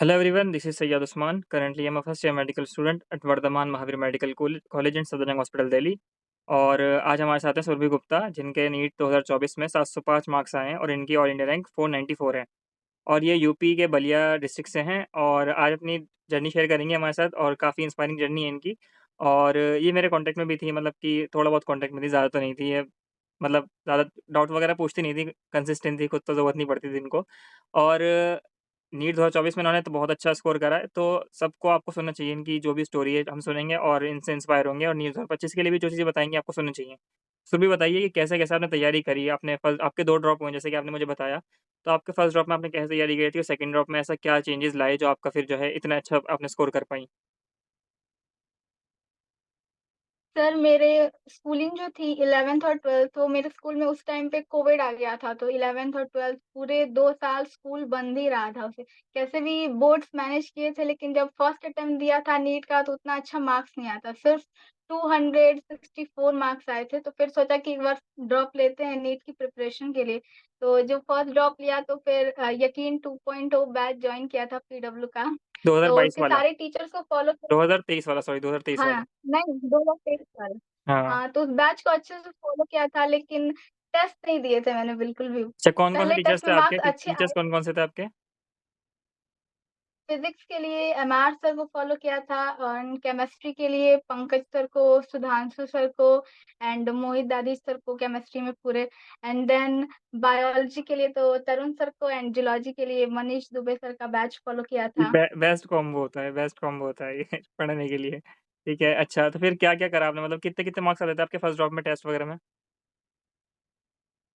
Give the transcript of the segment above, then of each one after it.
Hello everyone, this is Sayyad Usman. Currently, I'm a first year medical student at Vardhaman Mahavir Medical College in Safdarjung Hospital, Delhi. और आज हमारे साथ हैं सुरभि गुप्ता, जिनके NEET 2024 में 705 marks आए हैं और इनकी ऑल इंडिया रैंक 494 है। और ये यूपी के बलिया डिस्ट्रिक्ट से हैं और आज अपनी जर्नी शेयर करेंगे हमारे साथ और काफ़ी इंस्पायरिंग जर्नी है इनकी। और ये मेरे कॉन्टैक्ट में भी थी, मतलब कि थोड़ा बहुत कॉन्टैक्ट में थी, ज़्यादा तो नहीं थी ये। मतलब ज़्यादा डाउट वगैरह पूछती नहीं थी, कंसिस्टेंट थी, खुद तो ज़रूरत नहीं पड़ती थी इनको। और नीट 2024 में इन्होंने तो बहुत अच्छा स्कोर करा है, तो सबको आपको सुनना चाहिए। इनकी जो भी स्टोरी है हम सुनेंगे और इनसे इंस्पायर होंगे, और नीट 2025 के लिए भी जो चीज़ें बताएँगे आपको सुननी चाहिए। सुरभि बताइए कि कैसे-कैसे आपने तैयारी करी? आपने फर्स्ट आपके 2 ड्रॉप हुए जैसे कि आपने मुझे बताया। तो आपके फर्स्ट ड्रॉप में आपने कैसे तैयारी की थी और सेकंड ड्रॉप में ऐसा क्या चेंजेस लाए जो आपका फिर जो है इतना अच्छा आपने स्कोर कर पाईं? सर मेरे स्कूलिंग जो थी 11th और 12th वो मेरे स्कूल में उस टाइम पे कोविड आ गया था, तो 11th और 12th पूरे 2 साल स्कूल बंद ही रहा था उसे। कैसे भी बोर्ड्स मैनेज किए थे, लेकिन जब फर्स्ट अटेम्प्ट दिया था नीट का तो उतना अच्छा मार्क्स नहीं आता, सिर्फ 264 मार्क्स आए थे। तो फिर सोचा कि एक बार ड्रॉप लेते हैं नीट की प्रिपरेशन के लिए। तो जो फर्स्ट ड्रॉप लिया तो फिर यकीन 2.0 बैच जॉइन किया था पीडब्ल्यू का। तो 2022 उसके वाला, सारे टीचर्स को फॉलो 2023 वाला, सॉरी 2023 हाँ, वाला। नहीं 2023 वाला। हाँ। हाँ, तो उस बैच को अच्छे से फ़ॉलो किया था, लेकिन टेस्ट नहीं दिए थे मैंने बिल्कुल भी। अच्छा, कौन-कौन से पहले टीचर्स टेस्ट थे में आपके? मार्क्स अच्छे टीचर्स आए। कौन-कौन से थे आपके? फिज़िक्स के लिए एमआर सर को फ़ॉलो किया था, और केमिस्ट्री के लिए पंकज सर को, सुधांशु सर को एंड मोहित दादी सर को केमिस्ट्री में पूरे। एंड देन बायोलॉजी के लिए तो तरुण सर को, एंड जूलॉजी के लिए मनीष दुबे सर का बैच फ़ॉलो किया था। बेस्ट कॉम्बो होता है, बेस्ट कॉम्बो होता है ये पढ़ने के लिए। ठीक है, अच्छा तो फिर क्या-क्या करा आपने? मतलब कितने-कितने मार्क्स आ रहे थे आपके फर्स्ट ड्रॉप में टेस्ट वगैरह में?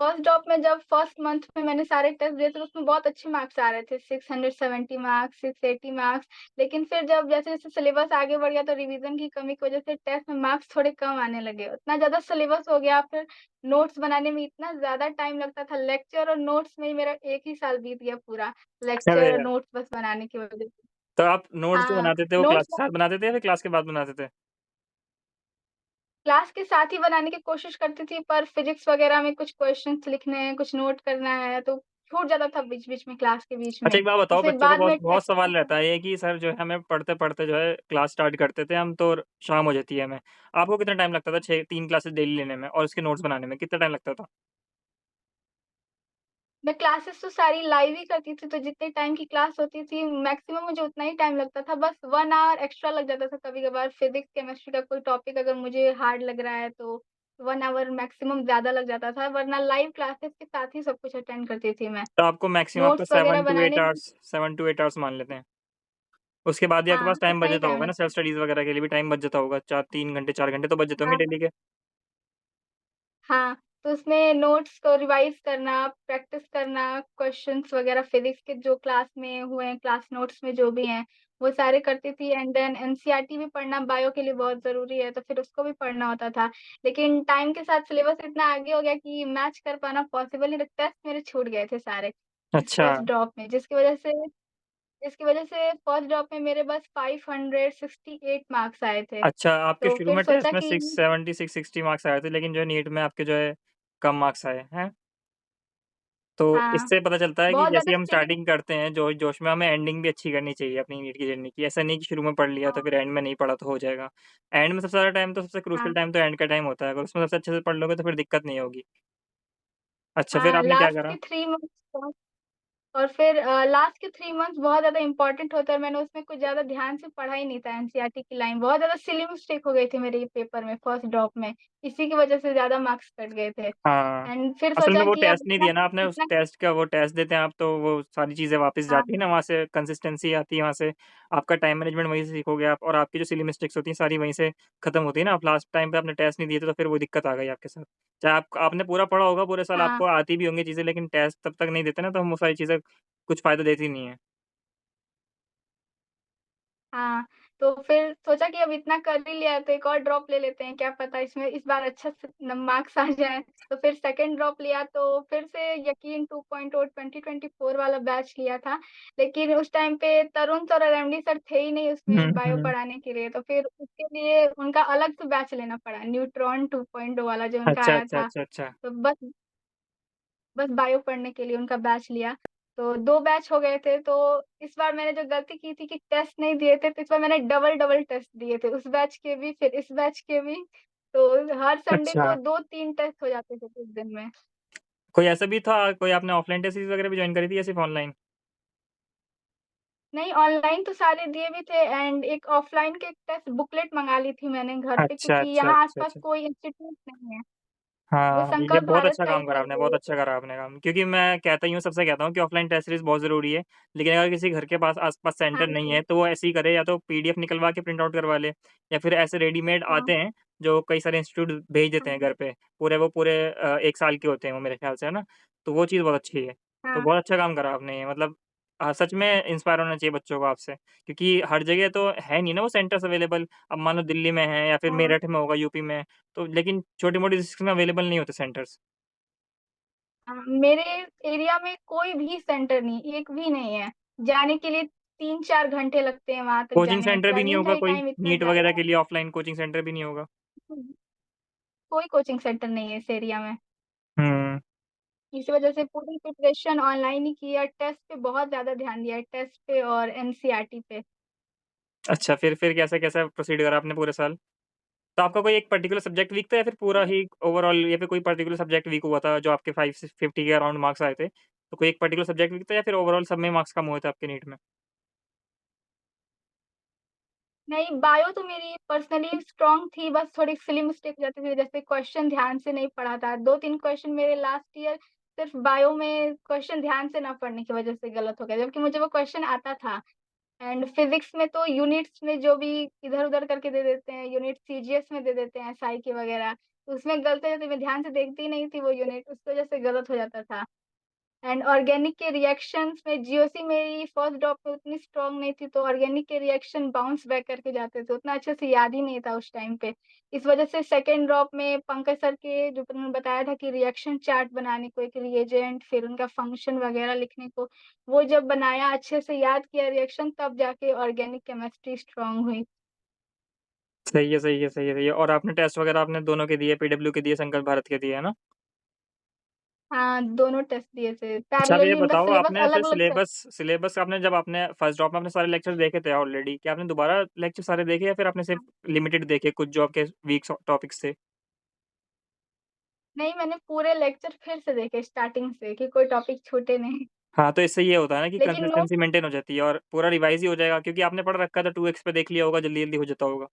फर्स्ट ड्रॉप में जब फर्स्ट मंथ में मैंने सारे टेस्ट दिए थे, तो उसमें बहुत अच्छे मार्क्स आ रहे थे, 670 मार्क्स, 680 मार्क्स। लेकिन फिर जब जैसे-जैसे सिलेबस आगे बढ़ गया, तो रिवीजन की कमी की वजह से टेस्ट में मार्क्स थोड़े कम आने लगे। उतना ज़्यादा सिलेबस हो गया, फिर नोट्स बनाने में इतना ज़्यादा टाइम लगता था, लेक्चर और नोट्स में ही मेरा 1 ही साल बीत गया पूरा, अरे लेक्चर और यार! नोट्स बस बनाने की वजह से। तो आप नोट्स जो हाँ, बनाते थे वो क्लास नोट्स के साथ बनाते थे या फिर क्लास के बाद बनाते थे? क्लास के साथ ही बनाने की कोशिश करती थी, पर फिज़िक्स वग़ैरह में कुछ क्वेश्चन्स लिखने हैं, कुछ नोट करना है, तो छूट जाता था बीच-बीच में, क्लास के बीच अच्छा में। एक बात तो बताओ, फिर बच्चों को बाद बहुत में बहुत टेस्ट में सवाल रहता है ये कि सर जो है हमें पढ़ते-पढ़ते जो है क्लास स्टार्ट करते थे हम, तो शाम हो जाती है हमें। आपको कितना टाइम लगता था 6 3 क्लासेस डेली लेने में और उसके नोट्स बनाने में कितना टाइम लगता था? मैं क्लासेस तो सारी लाइव ही करती थी, तो जितने टाइम की क्लास होती थी, मैक्सिमम मुझे उतना ही टाइम लगता था। बस 1 आवर एक्स्ट्रा लग जाता था कभी-कभार, फिज़िक्स, केमिस्ट्री का कोई टॉपिक अगर मुझे हार्ड लग रहा है, तो 1 आवर मैक्सिमम ज़्यादा लग जाता था, वरना लाइव क्लासेस के साथ ही सब कुछ अटेंड करती थी मैं। तो आपको मैक्सिमम आपका नोट्स वग़ैरह 7 टू 8 बनाने में। आवर्स 7 टू 8 आवर्स मान लेते हैं। उसके बाद भी आपके पास हाँ, टाइम इतना बच ही जाता टाइम होगा ना, लगता सेल्फ था। स्टडीज़ वगैरह के लिए भी टाइम बच जाता होगा, 4 3 घंटे 4 घंटे तो बच जाते होंगे हाँ। डेली के? हाँ, तो उसमें नोट्स को रिवाइज़ करना, प्रैक्टिस करना, क्वेश्चन्स वग़ैरह फिज़िक्स के जो क्लास में हुए हैं, क्लास नोट्स में जो भी हैं, वो सारे करती थी। एंड देन एनसीईआरटी भी पढ़ना बायो के लिए बहुत ज़रूरी है, तो फिर उसको भी पढ़ना होता था। लेकिन टाइम के साथ सिलेबस इतना आगे हो गया कि मैच कर पाना पॉसिबल नहीं था, टेस्ट मेरे छूट गए थे सारे, इस अच्छा। फर्स्ट ड्रॉप में, जिसकी वज़ह से फर्स्ट ड्रॉप में मेरे बस 568 मार्क्स आए थे। अच्छा, आपके तो शुरू फिर में टेस्ट सोचा में कि 670 660 मार्क्स आए थे, लेकिन जो है नीट में आपके जो है कम मार्क्स आए, हैं? तो हाँ, इससे पता चलता है कि बहुत जैसे ज़्यादा ही हम स्टडी। स्टार्टिंग करते हैं जोश-जोश में, हमें एंडिंग भी अच्छी करनी चाहिए अपनी नीट की जर्नी की। ऐसा नहीं कि शुरू में पढ़ लिया तो हाँ, फिर एंड में नहीं पढ़ा तो हो जाएगा। एंड में सबसे ज़्यादा टाइम तो सबसे हाँ। क्रूशियल टाइम तो एंड का टाइम होता है। अगर उसमें सबसे अच्छे से पढ़ लोगे तो फिर दिक्कत नहीं होगी। अच्छा, फिर हाँ, आपने क्या लास्ट करा? के 3 मंथ्स बहुत। और फिर लास्ट के 3 मंथ्स बहुत ज़्यादा इम्पोर्टेंट होता है, मैंने उसमें कुछ ज़्यादा ध्यान से पढ़ा ही नहीं था एनसीईआरटी की लाइन, बहुत ज़्यादा सिली मिस्टेक हो गई थी मेरे ये पेपर में फर्स्ट ड्रॉप में, इसी की वजह से ज़्यादा मार्क्स कट गए थे। हाँ, एंड फिर असल में सोचा वो कि अब टेस्ट नहीं इतना दिया ना आपने, उस इतना टेस्ट का वो टेस्ट देते हैं आप तो वो सारी चीज़ें वापस हाँ, जाती है ना, वहाँ से कंसिस्टेंसी आती है, वहाँ से आपका टाइम मैनेजमेंट वहीं से सीखोगे आप, और आपकी जो सिली मिस्टेक्स होती हैं सारी वहीं से खत्म होती है ना। आप लास्ट टाइम पे आपने टेस्ट नहीं दिए थे तो फिर वो दिक्कत आ गई आपके साथ। चाहे आप आपने पूरा पढ़ा होगा, पूरे साल हाँ। आपको आती भी होंगी चीज़ें, लेकिन टेस्ट तब तक नहीं देते ना, तो हम वो सारी चीज़ें कुछ फ़ायदा देती नहीं है। हाँ, तो फिर सोचा कि अब इतना कर ही लिया है तो एक और ड्रॉप ले लेते हैं, क्या पता इसमें इस बार अच्छा से मार्क्स आ जाएँ। तो फिर सेकंड ड्रॉप लिया, तो फिर से यकीन 2.0 2024 वाला बैच लिया था। लेकिन उस टाइम पे तरुण सर और एमडी सर थे ही नहीं हुँ, उसमें बायो हुँ। पढ़ाने के लिए, तो फिर उसके लिए उनका अलग से बैच लेना पड़ा, न्यूट्रॉन 2.0 वाला जो उनका अच्छा, आया अच्छा, था। अच्छा, अच्छा। तो बस बायो पढ़ने के लिए उनका बैच लिया। तो 2 बैच हो गए थे, तो इस बार मैंने जो गलती की थी कि टेस्ट नहीं दिए थे, तो इस बार मैंने डबल-डबल टेस्ट दिए थे, उस बैच के भी, फिर इस बैच के भी। तो हर संडे अच्छा, को 2-3 टेस्ट हो जाते थे कुछ दिन में। कोई ऐसा भी था कोई आपने ऑफलाइन टेस्ट सीरीज़ वगैरह भी जॉइन करी थी या सिर्फ़ ऑनलाइन? नहीं, ऑनलाइन तो सारे दिए भी थे एंड एक ऑफलाइन के टेस्ट बुकलेट मँगा ली थी मैंने घर पे, अच्छा, क्योंकि अच्छा, यहाँ अच्छा, आस-पास अच्छा। कोई इंस्टीट्यूट नहीं है। वो हाँ, ये संकल्प बहुत भारत अच्छा काम साइड करा आपने, रहते बहुत हैं। अच्छा करा आपने काम। क्योंकि मैं कहता ही हूँ, सबसे कहता हूँ कि ऑफ़लाइन टेस्ट सीरीज़ बहुत ज़रूरी है। लेकिन अगर किसी घर के पास आस-पास हाँ सेंटर नहीं जी। है, तो वो ऐसे ही करे या तो पीडीएफ निकलवा के प्रिंट आउट करवा ले या फिर ऐसे रेडीमेड हाँ, आते हैं, जो कई सारे इंस्टीट्यूट भेज देते हैं हाँ, घर पे। पूरे 1 साल के होते हैं वो मेरे ख़्याल से, है ना? तो वो चीज़ बहुत अच्छी है। तो हाँ, बहुत अच्छा काम करा आपने ये मतलब सच में इंस्पायर होना चाहिए बच्चों को आपसे। क्योंकि हर जगह तो है नहीं ना वो सेंटर्स अवेलेबल। अब मान लो दिल्ली में है या फिर हाँ। मेरठ में होगा, यूपी में, तो लेकिन छोटी-मोटी डिस्ट्रिक्ट में अवेलेबल नहीं होते सेंटर्स। मेरे एरिया में कोई भी सेंटर नहीं, एक भी नहीं है। जाने के लिए 3-4 घंटे लगते हैं वहाँ तक कोचिंग जाने में, सेंटर भी नहीं ट्रैवलिंग का होगा ही कोई? टाइम इतना नीट वगैरह ज़्यादा के लिए ऑफलाइन कोचिंग सेंटर भी नहीं होगा? है। कोई कोचिंग सेंटर नहीं है इस एरिया में। हुँ। इस वजह से पूरी प्रिपरेशन ऑनलाइन ही की है, टेस्ट पे बहुत ज़्यादा ध्यान दिया है, टेस्ट पे और एनसीईआरटी पे। अच्छा फिर कैसा-कैसा प्रोसीड करा आपने पूरे साल? तो आपका कोई एक पर्टिकुलर सब्जेक्ट वीक था या फिर पूरा ही ओवरऑल या फिर कोई पर्टिकुलर सब्जेक्ट वीक हुआ था जो आपके 5 से 50 के अराउंड मार्क्स आए थे? तो कोई एक पर्टिकुलर सब्जेक्ट वीक था या फिर ओवरऑल सब में मार्क्स कम हुए थे आपके नीट में? नहीं, बायो तो मेरी पर्सनली स्ट्रॉन्ग थी, बस थोड़ी सिली मिस्टेक हो जाती थी, जैसे क्वेश्चन ध्यान से नहीं पढ़ा था। 2-3 क्वेश्चन मेरे लास्ट ईयर सिर्फ बायो में क्वेश्चन ध्यान से ना पढ़ने की वजह से गलत हो गया, जबकि मुझे वो क्वेश्चन आता था। एंड फिज़िक्स में तो यूनिट्स में जो भी इधर-उधर करके दे देते हैं, यूनिट सीजीएस में दे देते हैं, साइ की वगैरह, तो उसमें गलत हो जाती, मैं ध्यान से देखती ही नहीं थी वो यूनिट, उसकी वजह से गलत हो जाता था। एंड ऑर्गेनिक के रिएक्शंस में जीओसी मेरी फर्स्ट ड्रॉप में उतनी स्ट्रॉन्ग नहीं थी, तो ऑर्गेनिक के रिएक्शन बाउंस बैक करके जाते थे, उतना अच्छे से याद ही नहीं था उस टाइम पे। इस वजह से सेकंड ड्रॉप में पंकज सर के जो उन्होंने बताया था कि रिएक्शन चार्ट बनाने को, एक रिएजेंट, फिर उनका फंक्शन वगैरह लिखने को, वो जब बनाया, अच्छे से याद किया रिएक्शन, तब जाके ऑर्गेनिक केमिस्ट्री स्ट्रॉन्ग हुई। सही है, सही है, सही है, सही है और आपने टेस्ट वगैरह आपने दोनों के दिए, पीडब्ल्यू के दिए, संकल्प भारत के दिए, है ना? हाँ, दोनों टेस्ट दिए थे। अच्छा, अब ये पैरेलली उनका बताओ सिलेबस आपने फिर अलग-अलग था। सिलेबस सिलेबस आपने जब आपने फर्स्ट ड्रॉप में आपने सारे लेक्चर देखे थे ऑलरेडी, क्या आपने दोबारा लेक्चर सारे देखे या फिर आपने सिर्फ लिमिटेड देखे कुछ जो आपके वीक टॉपिक्स थे? नहीं, मैंने पूरे लेक्चर फिर से देखे स्टार्टिंग से कि कोई टॉपिक छूटे नहीं। हाँ, तो इससे ये होता है ना कि लेकिन नोट कंसिस्टेंसी मेंटेन हो जाती है और पूरा रिवाइज़ ही हो जाएगा क्योंकि आपने पढ़ रखा है तो 2 एक्स पे देख लिया होगा, जल्दी-जल्दी हो जाता होगा।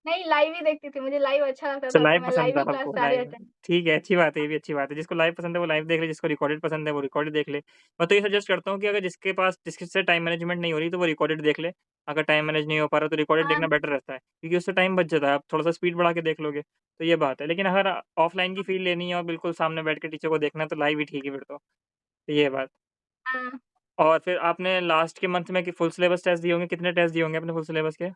नहीं, लाइव ही देखती थी, मुझे लाइव अच्छा लगता अच्छा था, तो लाइव मैं पसंद लाइव था ही क्लास आपको, सारे लाइव अटेंड। ठीक है, अच्छी बात है, ये भी अच्छी बात है। जिसको लाइव पसंद है वो लाइव देख ले, जिसको रिकॉर्डेड पसंद है वो रिकॉर्डेड देख ले। मैं तो ये सजेस्ट करता हूँ कि अगर जिसके से टाइम मैनेजमेंट नहीं हो रही तो वो रिकॉर्डेड देख ले। अगर टाइम मैनेज नहीं हो पा रहा तो रिकॉर्डेड हाँ, देखना बेटर रहता है, क्योंकि उससे टाइम बच जाता है, आप थोड़ा-सा स्पीड बढ़ा के देख लोगे, तो ये बात है। लेकिन अगर ऑफलाइन की फील लेनी है और बिल्कुल सामने बैठ के टीचर को देखना है तो लाइव ही ठीक है फिर तो ये बात। हाँ, और फिर आपने लास्ट के मंथ में कि फुल सिलेबस टेस्ट दिए होंगे, कितने टेस्ट दिए होंगे आपने फुल सिलेबस के?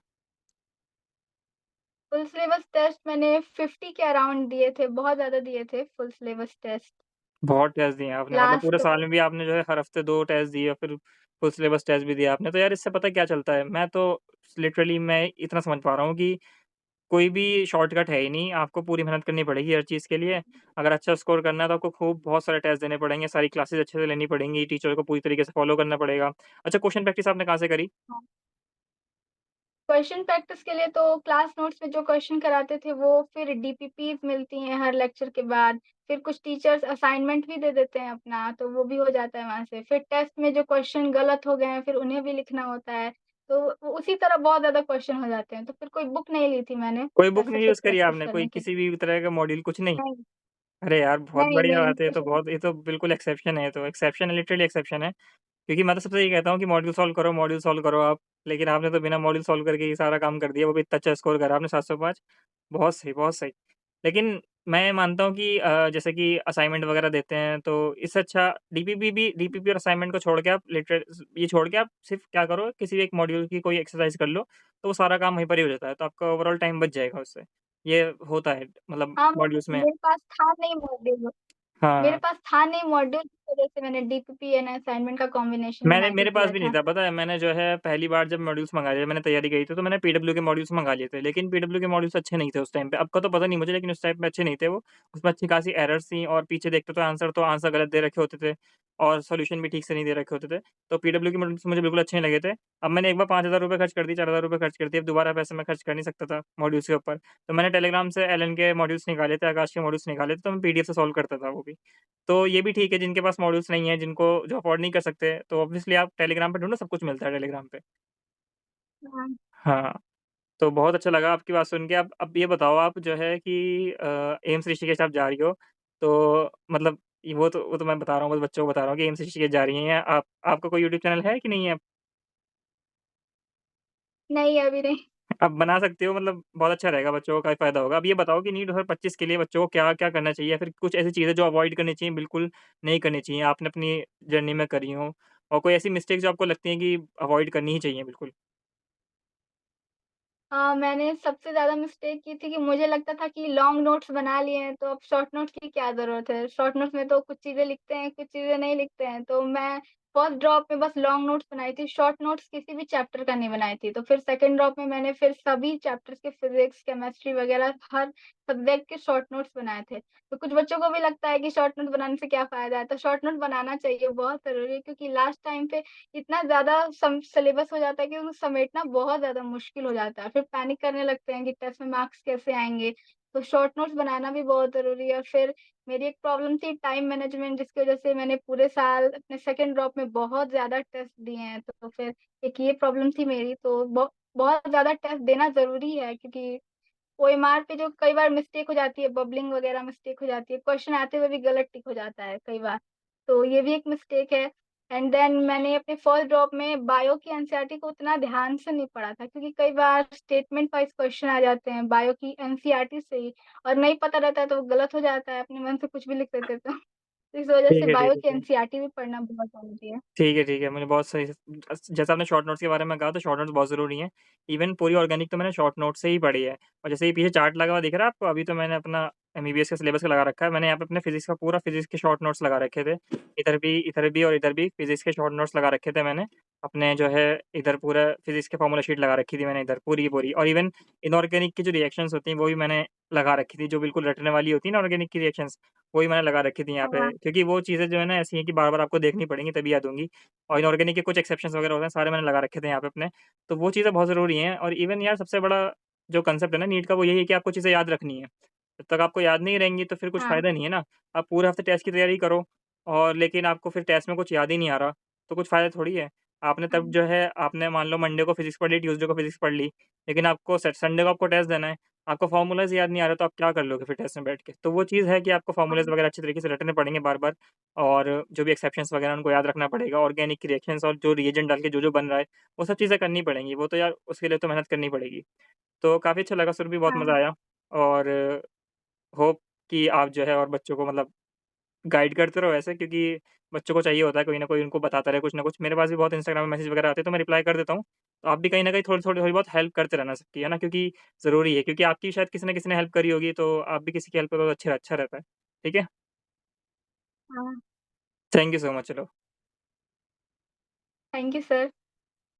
फुल सिलेबस टेस्ट मैंने 50 के अराउंड दिए थे, बहुत ज़्यादा दिए थे फुल सिलेबस टेस्ट। बहुत टेस्ट दिए हैं आपने, मतलब पूरे लास्ट साल में भी आपने जो है हर हफ्ते 2 टेस्ट दिए, फिर फुल सिलेबस टेस्ट भी दिया आपने। तो यार इससे पता है क्या चलता है, मैं तो लिटरली मैं इतना समझ पा रहा हूँ कि कोई भी शॉर्टकट है ही नहीं, आपको पूरी मेहनत करनी पड़ेगी हर चीज़ के लिए। अगर अच्छा स्कोर करना है तो आपको खूब बहुत सारे टेस्ट देने पड़ेंगे, सारी क्लासेस अच्छे से लेनी पड़ेंगी, टीचर को पूरी तरीके से फॉलो करना पड़ेगा। अच्छा क्वेश्चन प्रैक्टिस आपने कहाँ से करी? क्वेश्चन प्रैक्टिस के लिए तो क्लास नोट्स में जो क्वेश्चन कराते थे वो, फिर डीपीपीज़ मिलती हैं हर लेक्चर के बाद, फिर कुछ टीचर्स असाइनमेंट भी दे देते हैं अपना, तो वो भी हो जाता है वहाँ से। फिर टेस्ट में जो क्वेश्चन गलत हो गए हैं, फिर उन्हें भी लिखना होता है, तो वो उसी तरह बहुत ज़्यादा क्वेश्चन हो जाते हैं। तो फिर कोई बुक नहीं ली थी मैंने, कोई बुक ऐसे नहीं फिर यूज़ करी प्रैक्टिस आपने, कोई करने के लिए। किसी भी तरह का मॉड्यूल कुछ नहीं? नहीं, अरे यार बहुत नहीं, बढ़िया नहीं, बात है, कुछ नहीं। ये तो बिल्कुल एक्सेप्शन है ये तो, एक्सेप्शन है, लिटरली एक्सेप्शन है। क्योंकि मैं तो सबसे यही कहता हूँ कि मॉड्यूल सॉल्व करो आप। लेकिन आपने तो बिना मॉड्यूल सॉल्व करके ही सारा काम कर दिया, वो भी इतना अच्छा स्कोर करा आपने 705 बहुत सही, बहुत सही। लेकिन मैं मानता हूँ कि जैसे कि असाइनमेंट वगैरह देते हैं तो इससे अच्छा डीपीपी और असाइनमेंट को छोड़ के आप ये छोड़ के आप सिर्फ़ क्या करो किसी भी एक मॉड्यूल की कोई एक्सरसाइज़ कर लो, तो वो सारा काम वहीं पर ही हो जाता है, तो आपका ओवरऑल टाइम बच जाएगा उससे। ये होता है मतलब हाँ, मॉड्यूल्स में। मेरे पास था नहीं मॉड्यूल। मेरे हाँ। पास था नहीं मॉड्यूल, वजह से मैंने डीपीपी एंड असाइनमेंट का कॉम्बिनेशन मैंने बना के मेरे पास किया भी नहीं था। था, पता है? मैंने जो है पहली बार जब मॉड्यूल्स मँगाए थे, मैंने तैयारी करी थी, तो मैंने पीडब्ल्यू के मॉड्यूल्स मँगा लिए थे। लेकिन पीडब्ल्यू के मॉड्यूल्स अच्छे नहीं थे उस टाइम पे, अब का तो पता नहीं मुझे, लेकिन उस टाइम पे अच्छे नहीं थे वो। उसमें अच्छी खासी एरर्स थी और पीछे देखते तो आंसर गलत दे रखे होते थे और सॉल्यूशन भी ठीक से नहीं दे रखे होते थे। तो पीडब्ल्यू के मॉड्यूल्स मुझे बिल्कुल अच्छे नहीं लगे थे। अब मैंने एक बार ₹5000 खर्च कर दिए, ₹4000 खर्च कर दिए, अब दोबारा पैसे मैं खर्च कर नहीं सकता था मॉड्यूल्स के ऊपर। तो मैंने टेलीग्राम से एलन के मॉड्यूल्स निकाले थे, आकाश के मॉड्यूल्स निकाले थे, तो मैं पीडीएफ से सॉल्व करता था वो भी। तो ये भी ठीक है, जिनके पास मॉड्यूल्स नहीं है, जिनको जो अफ़ोर्ड नहीं कर सकते, तो ऑब्वियसली आप टेलीग्राम पे ढूँढो, सब कुछ मिलता है टेलीग्राम पे। हाँ। हाँ, तो बहुत अच्छा लगा आपकी बात सुन के। अब ये बताओ आप जो है कि एम्स ऋषिकेश आप जा रही हो, तो मतलब वो तो मैं बता रहा हूँ, बस बच्चों को बता रहा हूँ कि एम्स ऋषिकेश जा रही हैं। आपका कोई यूट्यूब चैनल है कि नहीं है? नहीं, अभी नहीं। आप बना सकते हो, मतलब बहुत अच्छा रहेगा, बच्चों को काफ़ी फ़ायदा होगा। अब ये बताओ कि नीट 2025 के लिए बच्चों को क्या-क्या करना चाहिए? या फिर कुछ ऐसी चीज़ें जो अवॉइड करनी चाहिए, बिल्कुल नहीं करनी चाहिए, आपने अपनी जर्नी में करी हों? और कोई ऐसी मिस्टेक जो आपको लगती है कि अवॉइड करनी ही चाहिए बिल्कुल? मैंने सबसे ज़्यादा मिस्टेक की थी कि मुझे लगता था कि लॉन्ग नोट्स बना लिए हैं, तो अब शॉर्ट नोट्स की क्या ज़रूरत है? शॉर्ट नोट्स में तो कुछ चीज़ें लिखते हैं, कुछ चीज़ें नहीं लिखते हैं। तो मैं फर्स्ट ड्रॉप में बस लॉन्ग नोट्स बनाई थी, शॉर्ट नोट्स किसी भी चैप्टर का नहीं बनाई थी। तो फिर सेकंड ड्रॉप में मैंने फिर सभी चैप्टर्स के फिज़िक्स, केमिस्ट्री वगैरह हर सब्जेक्ट के शॉर्ट नोट्स बनाए थे। तो कुछ बच्चों को भी लगता है कि शॉर्ट नोट बनाने से क्या फ़ायदा है? तो शॉर्ट नोट बनाना चाहिए, बहुत ज़रूरी है क्योंकि लास्ट टाइम पे इतना ज़्यादा सम सिलेबस हो जाता है कि उसको समेटना बहुत ज़्यादा मुश्किल हो जाता है। फिर पैनिक करने लगते हैं कि टेस्ट में मार्क्स कैसे आएँगे? तो शॉर्ट नोट्स बनाना भी बहुत ज़रूरी है। फिर मेरी एक प्रॉब्लम थी टाइम मैनेजमेंट जिसकी वज़ह से मैंने पूरे साल अपने सेकंड ड्रॉप में बहुत ज़्यादा टेस्ट दिए हैं। तो फिर एक ये प्रॉब्लम थी मेरी तो बहुत ज़्यादा टेस्ट देना ज़रूरी है क्योंकि ओएमआर पे जो कई बार मिस्टेक हो जाती है, बबलिंग वगैरह मिस्टेक हो जाती है, क्वेश्चन आते हुए भी गलत टिक हो जाता है कई बार। तो ये भी एक मिस्टेक है एंड देन मैंने अपने फर्स्ट ड्रॉप में बायो की एनसीईआरटी को उतना ध्यान से नहीं पढ़ा था क्योंकि कई बार स्टेटमेंट वाइज़ क्वेश्चन आ जाते हैं बायो की एनसीईआरटी से ही और नहीं पता रहता है तो वो गलत हो जाता है, अपने मन से कुछ भी लिख देते तो इस वजह से ठीक है, ठीक बायो है, की ठीक। एनसीईआरटी भी पढ़ना बहुत ज़रूरी है। ठीक है, मुझे बहुत सही जैसा आपने शॉर्ट नोट्स के बारे में कहा, तो शॉर्ट नोट्स बहुत ज़रूरी हैं। इवन पूरी ऑर्गेनिक तो मैंने शॉर्ट नोट से ही पढ़ी है और जैसे ये पीछे चार्ट लगा हुआ दिख रहा है आपको, अभी तो मैंने अपना एमबीबीएस का सिलेबस लगा रखा है। मैंने यहाँ पे अपने फिज़िक्स के शॉर्ट नोट्स लगा रखे थे। इधर भी और इधर भी फिज़िक्स के शॉर्ट नोट्स लगा रखे थे मैंने। अपने जो है इधर पूरा फिज़िक्स की फ़ॉर्मूला शीट लगा रखी थी मैंने इधर पूरी की पूरी और इवन इनऑर्गेनिक की जो रिएक्शंस होती हैं, वो भी मैंने लगा रखी थी, जो बिल्कुल रटने वाली होती है ना ऑर्गेनिक की रिएक्शंस, वो भी मैंने लगा रखी थी यहाँ पे। हाँ, क्योंकि वो चीज़ें जो है ना ऐसी हैं कि बार-बार आपको देखनी पड़ेंगी तभी याद होंगी। और इनऑर्गेनिक के कुछ एक्सेप्शंस वगैरह होते हैं, सारे मैंने लगा रखे थे यहाँ पे अपने। तो वो चीज़ें बहुत ज़रूरी हैं और इवन यार सबसे बड़ा जो कांसेप्ट है ना नीट का, वो यही है कि आपको चीज़ें याद रखनी है। जब तक आपको याद नहीं रहेंगी तो फिर कुछ हाँ, फ़ायदा नहीं है ना। आप पूरे हफ़्ते टेस्ट की तैयारी करो और लेकिन आपको फिर टेस्ट में कुछ याद ही नहीं आ रहा, तो कुछ फ़ायदा थोड़ी है। आपने तब हाँ, जो है आपने मान लो मंडे को फिज़िक्स पढ़ ली, ट्यूसडे को फिज़िक्स पढ़ ली, लेकिन आपको संडे को आपको टेस्ट देना है। आपको फ़ॉर्मूलाज़ याद नहीं आ रहा तो आप क्या कर लोगे फिर टेस्ट में बैठ के? तो वो चीज़ है कि आपको फ़ॉर्मूलाज़ हाँ, वगैरह अच्छे तरीके से रटने पड़ेंगे बार-बार और जो भी एक्सेप्शंस वगैरह उनको याद रखना पड़ेगा। ऑर्गेनिक की रिएक्शंस और जो रिएजेंट डाल के जो-जो बन रहा है, वो सब चीज़ें करनी पड़ेंगी। वो तो यार उसके लिए तो मेहनत करनी पड़ेगी। तो काफ़ी अच्छा लगा सुन भी बहुत मज़ा हाँ, आया और होप कि आप जो है और बच्चों को मतलब गाइड करते रहो ऐसे क्योंकि बच्चों को चाहिए होता है कोई न कोई उनको बताता रहे कुछ न कुछ। मेरे पास भी बहुत इंस्टाग्राम में मैसेज वगैरह आते हैं तो मैं रिप्लाई कर देता हूँ। तो आप भी कहीं न कहीं थोड़ी बहुत हेल्प करते रहना सबकी, है ना? क्योंकि ज़रूरी है क्योंकि आपकी शायद किसी न किसी ने हेल्प करी होगी तो आप भी किसी की हेल्प करो तो अच्छा रहता है। ठीक है? हाँ। थैंक यू सो मच चलो। Thank you sir.